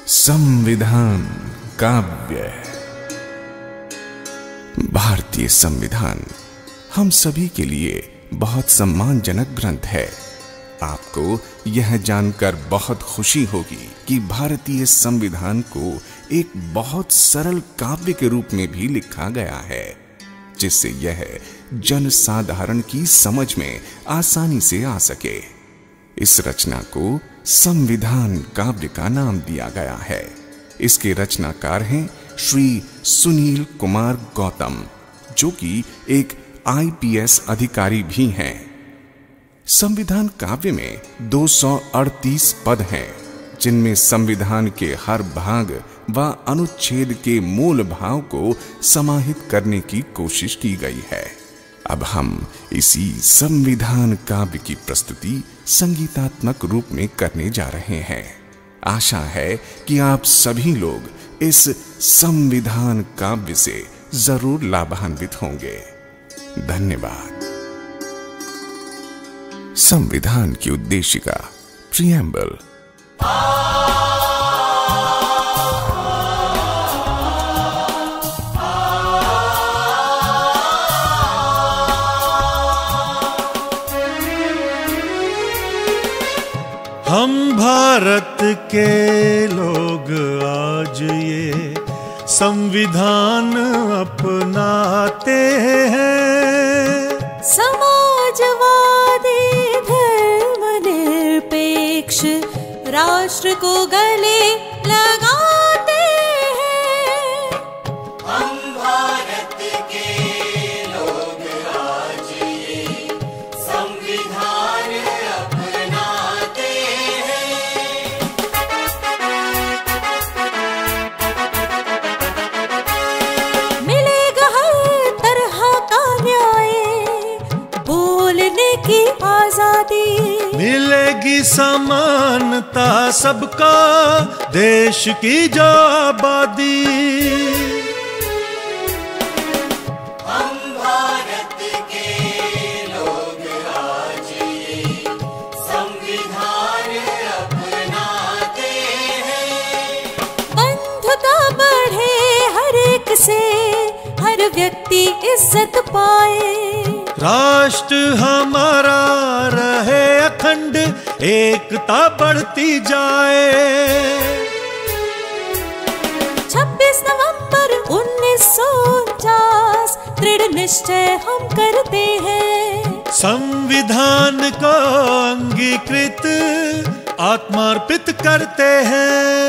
संविधान काव्य। भारतीय संविधान हम सभी के लिए बहुत सम्मानजनक ग्रंथ है। आपको यह जानकर बहुत खुशी होगी कि भारतीय संविधान को एक बहुत सरल काव्य के रूप में भी लिखा गया है, जिससे यह जनसाधारण की समझ में आसानी से आ सके। इस रचना को संविधान काव्य का नाम दिया गया है। इसके रचनाकार हैं श्री सुनील कुमार गौतम, जो कि एक IPS अधिकारी भी हैं। संविधान काव्य में 238 पद हैं, जिनमें संविधान के हर भाग व अनुच्छेद के मूल भाव को समाहित करने की कोशिश की गई है। अब हम इसी संविधान काव्य की प्रस्तुति संगीतात्मक रूप में करने जा रहे हैं। आशा है कि आप सभी लोग इस संविधान काव्य से जरूर लाभान्वित होंगे। धन्यवाद। संविधान की उद्देशिका, प्रिएम्बल। हम भारत के लोग आज ये संविधान अपनाते हैं। समाजवादी धर्मनिरपेक्ष राष्ट्र को गले लगाते हैं। हम भारत के लोग आज ये संविधान अपनाते हैं। मिलेगा हर तरह का न्याय, बोलने की आजादी, मिलेगी समानता सबका, देश की जो आबादी। हम भारत के लोग आज ये संविधान अपनाते हैं। बंधुता बढ़े हर एक से, हर व्यक्ति इज्जत पाए। राष्ट्र हमारा रहे अखंड, एकता बढ़ती जाए। 26 नवंबर 1949 दृढ़ निश्चय हम करते हैं। संविधान को अंगीकृत आत्मार्पित करते हैं।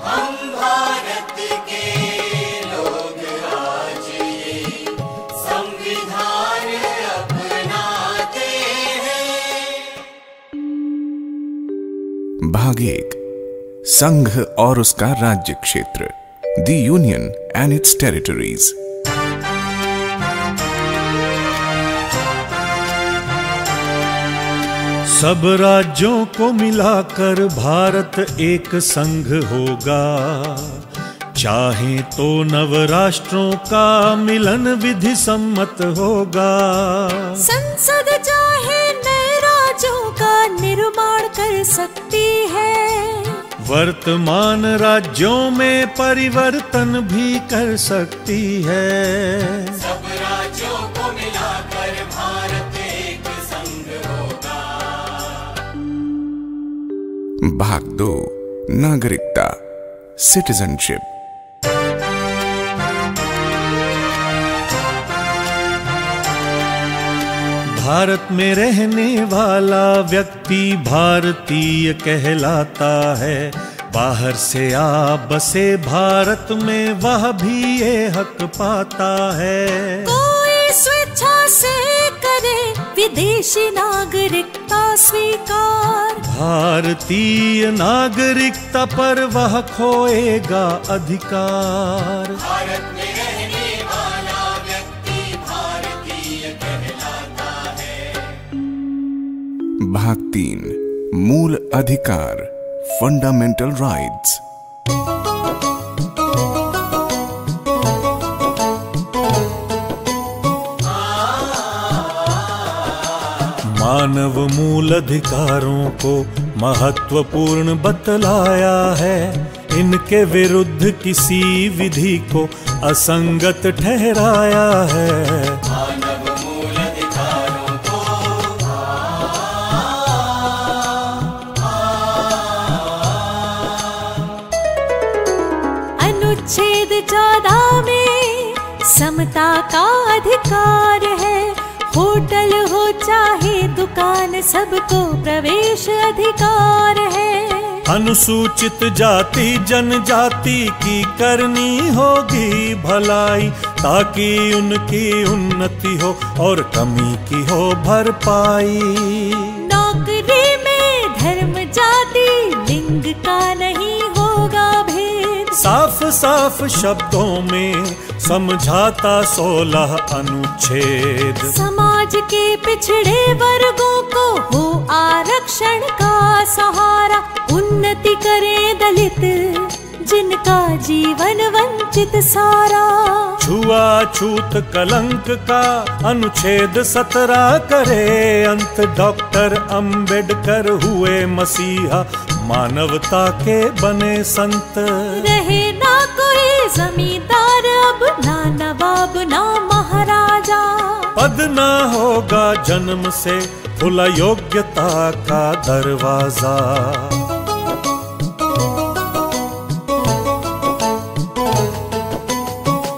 हम भारत के लोग आज ये संविधान अपनाते हैं। भाग 1, संघ और उसका राज्य क्षेत्र, the union and it's territories. सब राज्यों को मिलाकर भारत एक संघ होगा। चाहे तो नव राष्ट्रों का मिलन विधि सम्मत होगा। संसद चाहे नए राज्यों का निर्माण कर सकती है। वर्तमान राज्यों में परिवर्तन भी कर सकती है। सब राज्यों को मिलाकर भारत एक संघ होगा। भाग 2, नागरिकता, सिटीजनशिप। भारत में रहने वाला व्यक्ति भारतीय कहलाता है। बाहर से आ बसे भारत में वह भी ये हक पाता है। कोई स्वेच्छा से करे विदेशी नागरिकता स्वीकार, भारतीय नागरिकता पर वह खोएगा अधिकार। भारत में रहने वाला व्यक्ति भारतीय कहलाता है। भाग 3, मूल अधिकार, फंडामेंटल राइट्स। मानव मूल अधिकारों को महत्वपूर्ण बतलाया है। इनके विरुद्ध किसी विधि को असंगत ठहराया है। मानव मूल अधिकारों को अनुच्छेद 14 में समता का अधिकार है। होटल हो चाहे दुकान, सबको प्रवेश अधिकार है। अनुसूचित जाति जनजाति की करनी होगी भलाई, ताकि उनकी उन्नति हो और कमी की हो भरपाई। नौकरी में धर्म जाति लिंग का नहीं होगा भेद। साफ साफ शब्दों में समझाता 16 अनुच्छेद। समाज के पिछड़े वर्गों को हो आरक्षण का सहारा। उन्नति करें दलित जिनका जीवन वंचित सारा। छुआछूत कलंक का अनुच्छेद 17 करे अंत। डॉक्टर अंबेडकर हुए मसीहा, मानवता के बने संत। रहे ना कोई जमींदार अब, ना नवाब ना महाराजा। पद ना होगा जन्म से खुला योग्यता का दरवाजा।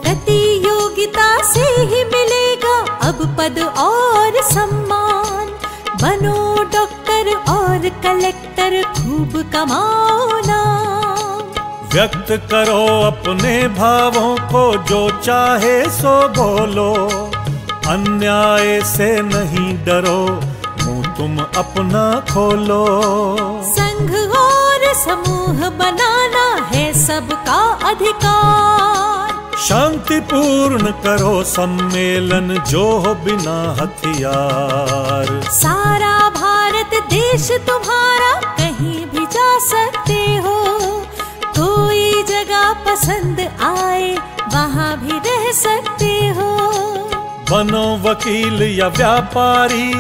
प्रतियोगिता से ही मिलेगा अब पद और सम्मान। बनो डॉक्टर और कलेक्टर, खूब कमाओ नाम। व्यक्त करो अपने भावों को, जो चाहे सो बोलो। अन्याय से नहीं डरो, मुंह तुम अपना खोलो। संघ और समूह बनाना है सबका अधिकार। शांतिपूर्ण करो सम्मेलन, जो हो बिना हथियार। सारा भारत देश तुम्हारा, कहीं भी जा सकते हो। कोई जगह पसंद आए वहाँ भी रह सकते हो। बनो वकील या व्यापारी,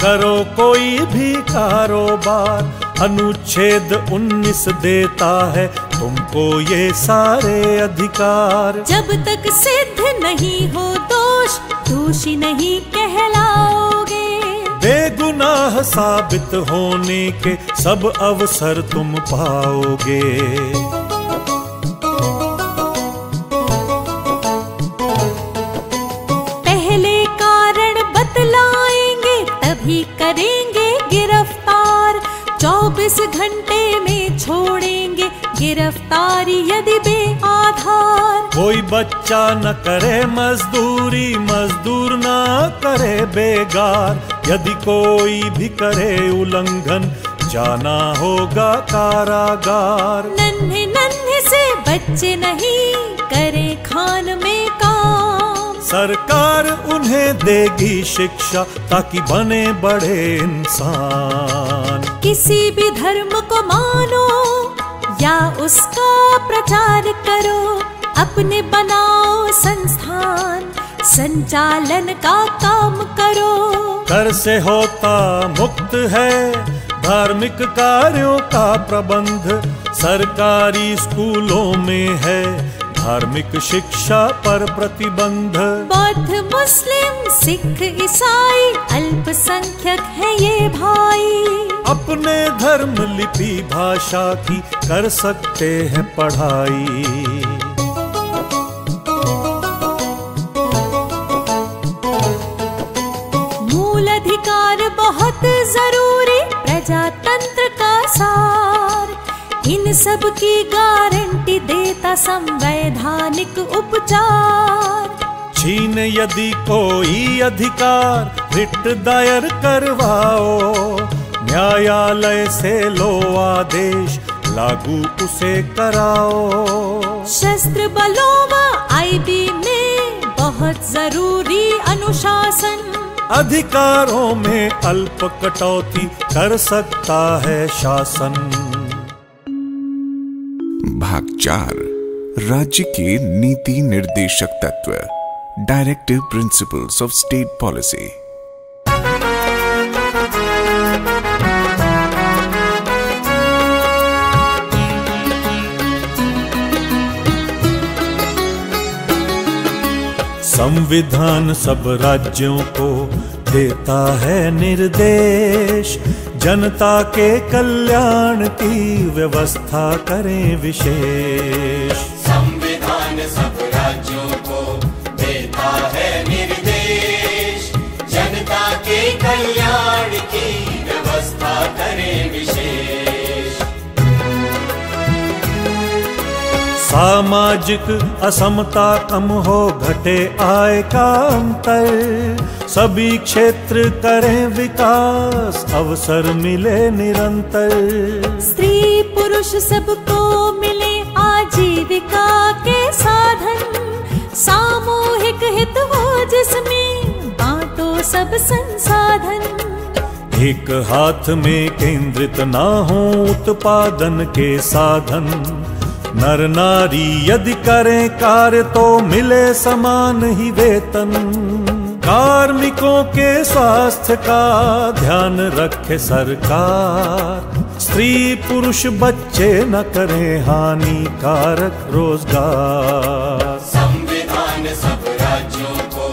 करो कोई भी कारोबार। अनुच्छेद 19 देता है तुमको ये सारे अधिकार। जब तक सिद्ध नहीं हो दोष, दोषी नहीं कहलाओगे। बेगुनाह साबित होने के सब अवसर तुम पाओगे। पहले कारण बतलाएंगे, तभी करेंगे गिरफ्तार। 24 घंटे में छोड़ेंगे गिरफ्तारी यदि बेआधार। कोई बच्चा न करे मजदूरी, मजदूर न करे बेगार। यदि कोई भी करे उल्लंघन, जाना होगा कारागार। नन्हे नन्हे से बच्चे नहीं करे खान में काम। सरकार उन्हें देगी शिक्षा, ताकि बने बड़े इंसान। किसी भी धर्म को मानो या उसका प्रचार करो। अपने बनाओ संस्थान, संचालन का काम करो। कर से होता मुक्त है धार्मिक कार्यों का प्रबंध। सरकारी स्कूलों में है धार्मिक शिक्षा पर प्रतिबंध। बौद्ध मुस्लिम सिख ईसाई अल्पसंख्यक है ये भाई। अपने धर्म लिपि भाषा की कर सकते हैं पढ़ाई। मूल अधिकार बहुत जरूरी, प्रजातंत्र का सार। इन सब की गारंटी देता संवैधानिक उपचार। छीन यदि कोई अधिकार, रिट दायर करवाओ। न्यायालय से लो आदेश, लागू उसे कराओ। शस्त्र बलों व आईबी में बहुत जरूरी अनुशासन। अधिकारों में अल्प कटौती कर सकता है शासन। भाग 4 राज्य के नीति निर्देशक तत्व, directive principles of state policy. संविधान सब राज्यों को देता है निर्देश, जनता के कल्याण की व्यवस्था करें विशेष। संविधान सब राज्यों को देता है निर्देश, जनता के कल्याण की व्यवस्था करें विशेष। सामाजिक असमता कम हो, घटे आय का अंतर, सभी क्षेत्र करें विकास, अवसर मिले निरंतर। स्त्री पुरुष सबको मिले आजीविका के साधन, सामूहिक हित हो जिसमें बांटो सब संसाधन। एक हाथ में केंद्रित ना हो उत्पादन के साधन, नर नारी यदि करें कार्य तो मिले समान ही वेतन। कार्मिकों के स्वास्थ्य का ध्यान रखे सरकार, स्त्री पुरुष बच्चे न करें हानिकारक रोजगार। संविधान सब राज्यों को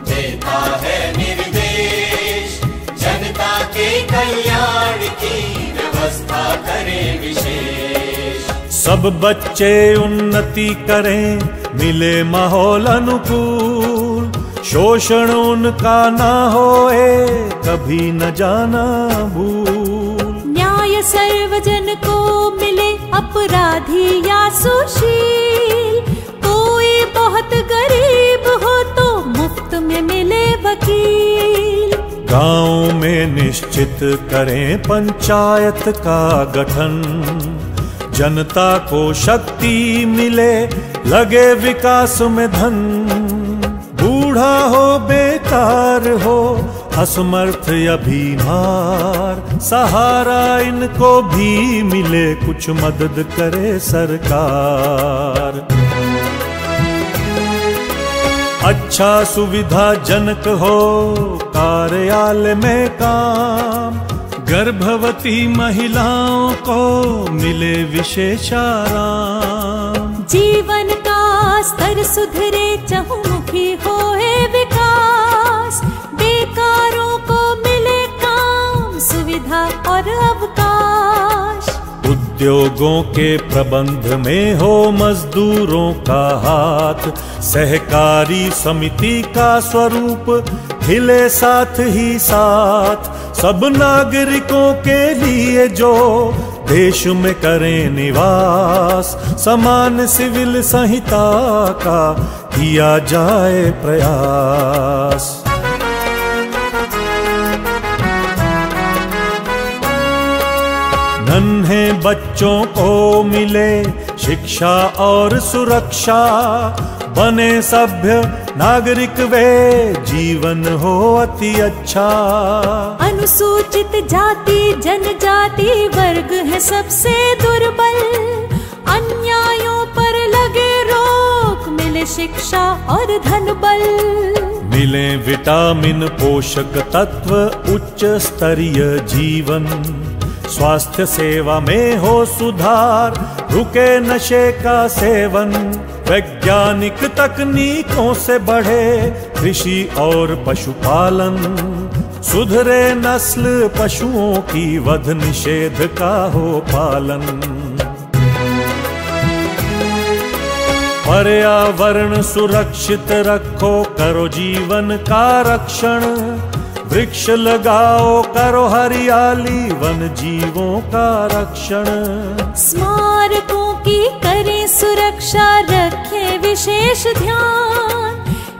देता है निर्देश, जनता के कल्याण की व्यवस्था करें विशेष। सब बच्चे उन्नति करें, मिले माहौल अनुकूल, शोषण उनका ना होए, कभी न जाना भूल। न्याय सर्वजन को मिले, अपराधी या सुशील, कोई बहुत गरीब हो तो मुफ्त में मिले वकील। गांव में निश्चित करें पंचायत का गठन, जनता को शक्ति मिले, लगे विकास में धन। बूढ़ा हो बेकार हो, असमर्थ या बीमार, सहारा इनको भी मिले, कुछ मदद करे सरकार। अच्छा सुविधाजनक हो कार्यालय में काम, गर्भवती महिलाओं को मिले विशेष आराम। जीवन का स्तर सुधरे, चहुमुखी होए विकास, बेकारों को मिले काम, सुविधा और अवकाश। उद्योगों के प्रबंध में हो मजदूरों का हाथ, सहकारी समिति का स्वरूप हिले साथ ही साथ। सब नागरिकों के लिए जो देश में करें निवास, समान सिविल संहिता का किया जाए प्रयास। नन्हे बच्चों को मिले शिक्षा और सुरक्षा, बने सभ्य नागरिक वे, जीवन हो अति अच्छा। अनुसूचित जाति जनजाति वर्ग है सबसे दुर्बल, अन्यायों पर लगे रोक, मिले शिक्षा और धन बल। मिले विटामिन पोषक तत्व, उच्च स्तरीय जीवन, स्वास्थ्य सेवा में हो सुधार, रुके नशे का सेवन। वैज्ञानिक तकनीकों से बढ़े कृषि और पशुपालन, सुधरे नस्ल पशुओं की, वध निषेध का हो पालन। पर्यावरण सुरक्षित रखो, करो जीवन का रक्षण, वृक्ष लगाओ, करो हरियाली, वन जीवों का रक्षण। स्मारकों की करें सुरक्षा, रखें विशेष ध्यान,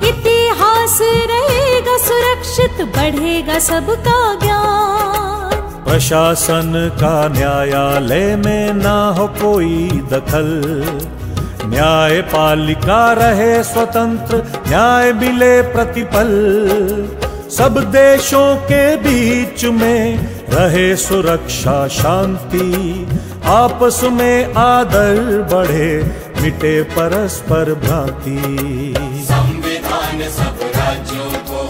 इतिहास रहेगा सुरक्षित, बढ़ेगा सबका ज्ञान। प्रशासन का न्यायालय में ना हो कोई दखल, न्यायपालिका रहे स्वतंत्र, न्याय मिले प्रतिपल। सब देशों के बीच में रहे सुरक्षा शांति, आपस में आदर बढ़े, मिटे परस्पर भ्रांति। संविधान सब राज्यों को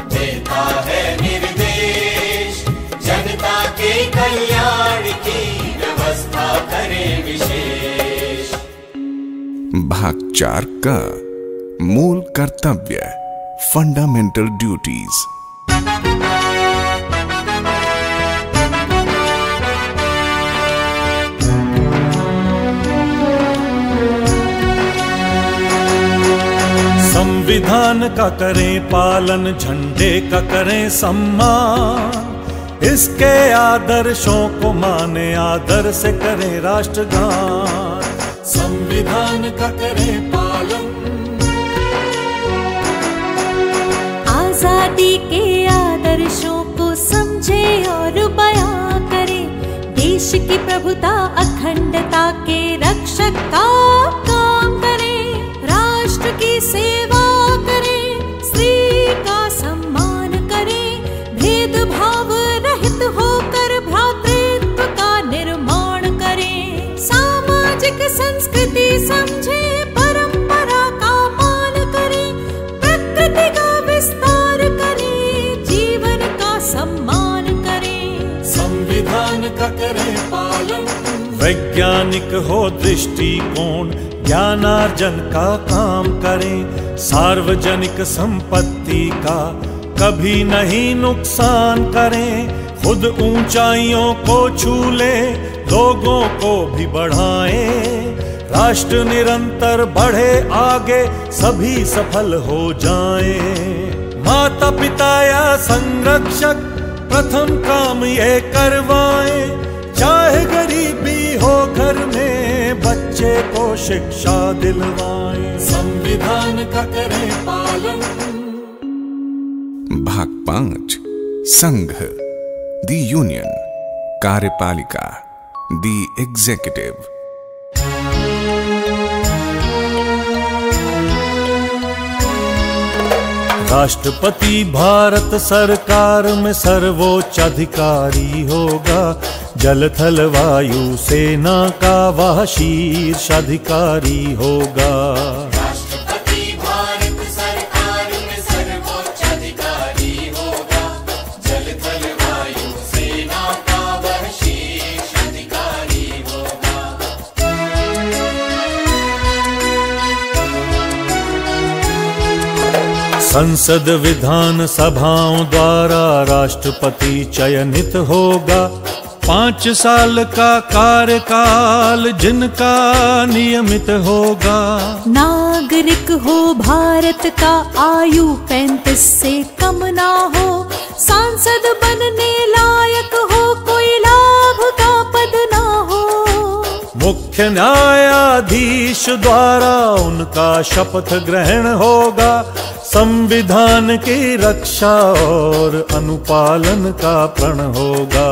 देता है निर्देश, जनता के कल्याण की व्यवस्था करें विशेष। भाग 4 का मूल कर्तव्य। Fundamental duties. संविधान का करें पालन, झंडे का करें सम्मान, इसके आदर्शों को माने, आदर से करें राष्ट्रगान। संविधान का करें पालन, आजादी के आदर्शों को समझे और बयां करें, देश की प्रभुता अखंडता के रक्षक का काम करें, राष्ट्र की सेवा करें, स्त्री का सम्मान करें, भेदभाव रहित होकर भ्रातृत्व का निर्माण करें, सामाजिक संस्कृति समझे, परंपरा का मान करें, प्रकृति का विस्तार करें, जीवन का सम्मान करें। संविधान का करें पालन, वैज्ञानिक हो दृष्टिकोण, ज्ञानार्जन का काम करें, सार्वजनिक संपत्ति का कभी नहीं नुकसान करें, खुद ऊंचाइयों को छू ले, लोगों को भी बढ़ाएं, राष्ट्र निरंतर बढ़े आगे, सभी सफल हो जाएं। माता पिता या संरक्षक प्रथम काम ये करवाएं, चाहे गरीबी हो घर में, बच्चे को शिक्षा दिलवाएं। संविधान का करें पालन। भाग 5 संघ, दी यूनियन, कार्यपालिका, दी एग्जीक्यूटिव। राष्ट्रपति भारत सरकार में सर्वोच्च अधिकारी होगा, जल थल वायु सेना का वह शीर्ष अधिकारी होगा। राष्ट्रपति भारत सरकार में सर्वोच्च अधिकारी होगा, जल थल वायु सेना का वह शीर्ष अधिकारी होगा। संसद विधान सभाओं द्वारा राष्ट्रपति चयनित होगा, 5 साल का कार्यकाल जिनका नियमित होगा। नागरिक हो भारत का, आयु 35 से कम ना हो, सांसद बनने लायक हो, कोई लाभ का पद ना हो। मुख्य न्यायाधीश द्वारा उनका शपथ ग्रहण होगा, संविधान की रक्षा और अनुपालन का प्रण होगा।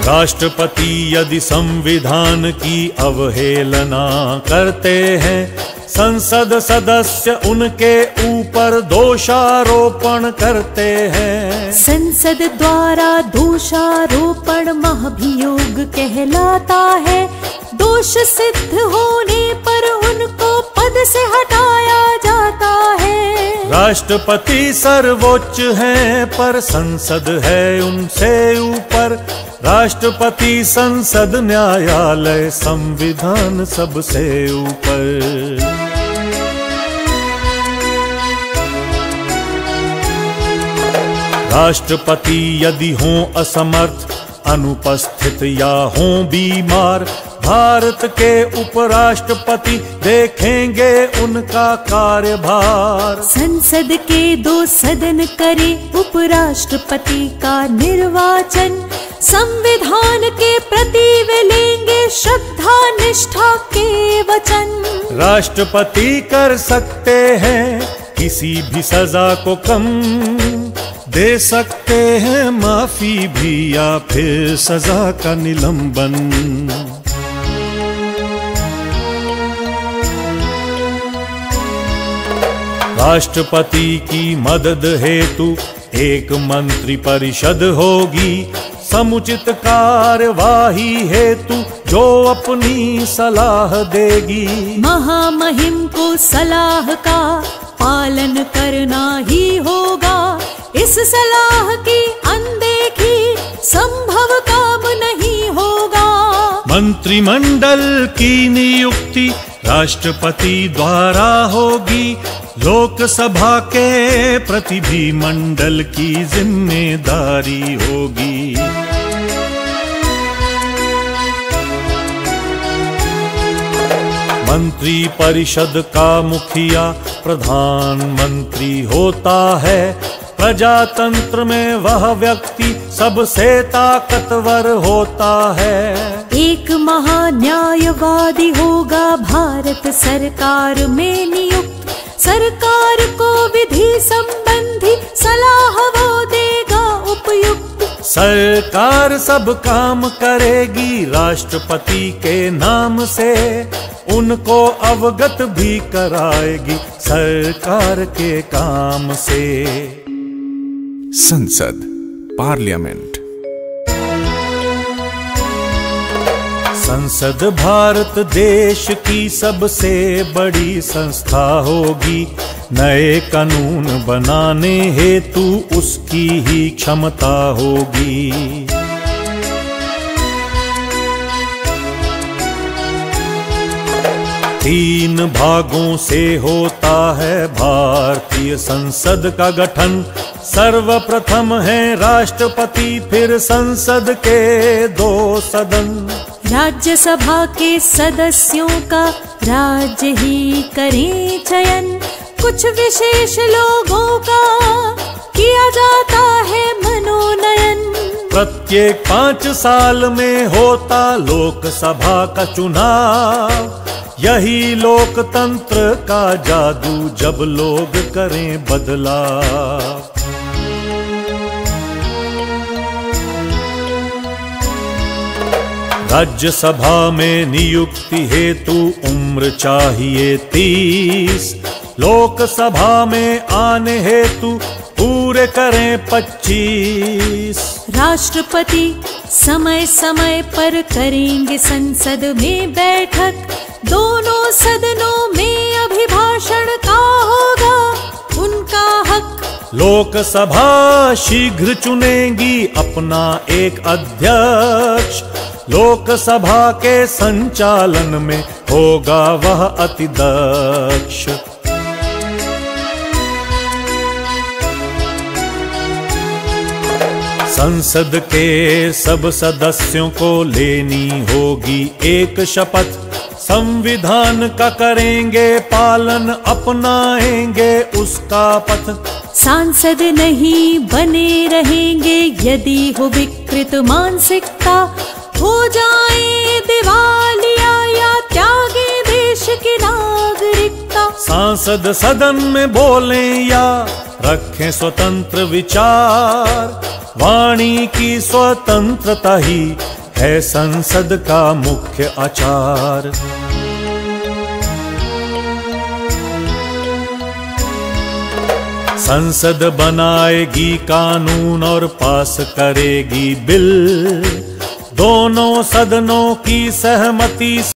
राष्ट्रपति यदि संविधान की अवहेलना करते हैं, संसद सदस्य उनके ऊपर दोषारोपण करते हैं। संसद द्वारा दोषारोपण महाभियोग कहलाता है, दोष सिद्ध होने पर उनको पद से हटाया जाता है। राष्ट्रपति सर्वोच्च हैं पर संसद है उनसे ऊपर, राष्ट्रपति संसद न्यायालय संविधान सबसे ऊपर। राष्ट्रपति यदि हों असमर्थ, अनुपस्थित या हों बीमार, भारत के उपराष्ट्रपति देखेंगे उनका कार्यभार। संसद के 2 सदन करे उपराष्ट्रपति का निर्वाचन, संविधान के प्रति वे लेंगे श्रद्धा निष्ठा के वचन। राष्ट्रपति कर सकते हैं किसी भी सजा को कम, दे सकते हैं माफी भी या फिर सजा का निलंबन। राष्ट्रपति की मदद हेतु एक मंत्री परिषद होगी, समुचित कार्यवाही हेतु जो अपनी सलाह देगी। महामहिम को सलाह का पालन करना ही होगा, इस सलाह की अनदेखी संभव काम नहीं होगा। मंत्रिमंडल की नियुक्ति राष्ट्रपति द्वारा होगी। लोकसभा के प्रति भी मंडल की जिम्मेदारी होगी। मंत्री परिषद का मुखिया प्रधानमंत्री होता है। प्रजातंत्र में वह व्यक्ति सबसे ताकतवर होता है। एक महान्यायवादी होगा भारत सरकार में नियुक्त। सरकार को विधि संबंधी सलाह वो देगा उपयुक्त। सरकार सब काम करेगी राष्ट्रपति के नाम से। उनको अवगत भी कराएगी सरकार के काम से। संसद, पार्लियामेंट। संसद भारत देश की सबसे बड़ी संस्था होगी। नए कानून बनाने हेतु उसकी ही क्षमता होगी। तीन भागों से होता है भारतीय संसद का गठन। सर्वप्रथम है राष्ट्रपति, फिर संसद के 2 सदन। राज्यसभा के सदस्यों का राज्य ही करें चयन। कुछ विशेष लोगों का किया जाता है मनोनयन। प्रत्येक 5 साल में होता लोकसभा का चुनाव। यही लोकतंत्र का जादू जब लोग करें बदलाव। राज्यसभा में नियुक्ति हेतु उम्र चाहिए 30। लोकसभा में आने हेतु पूरे करें 25। राष्ट्रपति समय समय पर करेंगे संसद में बैठक। दोनों सदनों में अभिभाषण का होगा उनका हक। लोकसभा शीघ्र चुनेगी अपना एक अध्यक्ष। लोकसभा के संचालन में होगा वह अति दक्ष। संसद के सब सदस्यों को लेनी होगी एक शपथ। संविधान का करेंगे पालन, अपनाएंगे उसका पथ। सांसद नहीं बने रहेंगे यदि हो विकृत मानसिकता। हो जाए दिवालिया या त्यागे देश की नागरिकता। सांसद सदन में बोलें या रखें स्वतंत्र विचार। वाणी की स्वतंत्रता ही है संसद का मुख्य आचार। संसद बनाएगी कानून और पास करेगी बिल। दोनों सदनों की सहमति